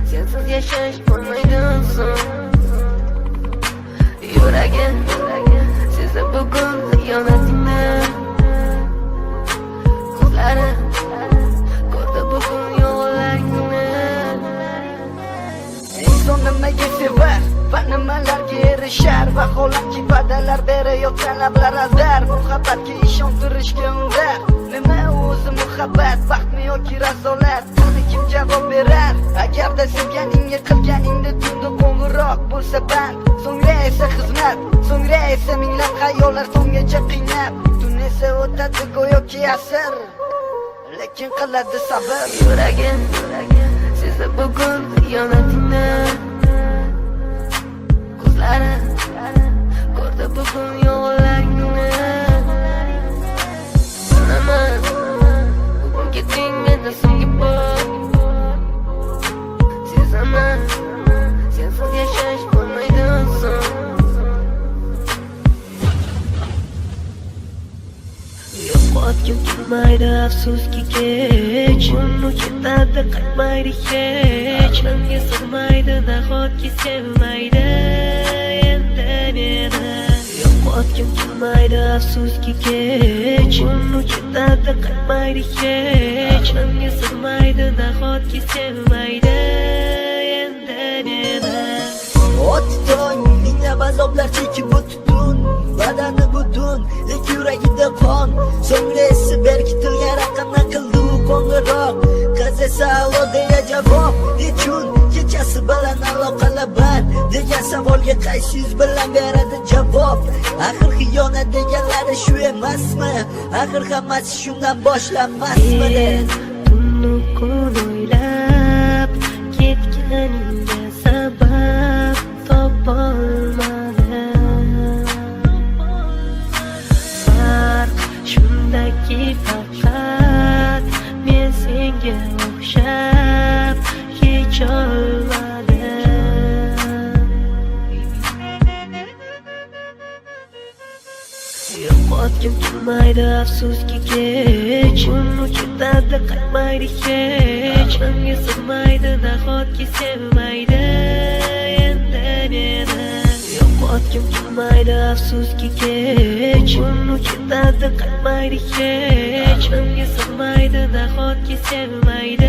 Sensiz yashash bo'lmaydi inson. Yuragim sezib bugun xiyonatingni. Ko'zlarim ko'rdi bugun yolg'onlaringni. Inson nimaga sevar va nimalarga erishar? Vaholanki va'dalar berayotgan lablar azar. Muhabbatga ishontirishga undar. Nima o'zi muhabbat, baxtmi yoki razolat? Buni kim javob berar? Agarda sevganingga qilganingda tunda qo'ng'iroq bo'lsa band, so'ngra esa xizmat, so'ngra esa minglab xayollar so'ngacha qiynab, tun esa o'tadi go'yoki asr, lekin qiladi sabr. Yuragim sezib bugun xiyonatingni. Ko'zlarim ko'rdi bugun yolg'onlaringni. Bugun ketding mendan so'nggi bor. Sezaman sensiz yashash bo'lmaydi inson. Yo'qotgim kelmaydi afsuski kech. Uni ketadi qaytmaydi hech. Menga sig'maydi nahotki sevmaydi endi meni. Yo'qotgim kelmaydi afsuski kech. Uni ketadi qaytmaydi hech. Menga sig'maydi nahotki sevmaydi endi meni. O'tding minglab azoblar chekib o'tdin, badani butun, lekin yuragida qon. So'ngra esi berkitilgan raqamdan qildi u qo'ng'iroq. Qiz esa alo deya javob. Nechun kechasi bilan aloqalar band degan savolga qaysi yuz bilan beradi javob? Axir xiyonat deganlari shu emasmi? Axir hammasi shundan boshlanmasmidi? Tunni kun o'ylab ketganingga sabab topolmadim. Farq shundaki faqat men senga o'xshab kecholmadim. Yo'qotgim kelmaydi afsuski kech. Uni ketadi qaytmaydi hech. Menga sig'maydi nahotki sevmaydi endi meni. Yo'qotgim kelmaydi afsuski kech. Uni ketadi qaytmaydi hech. Menga sig'maydi nahotki sevmaydi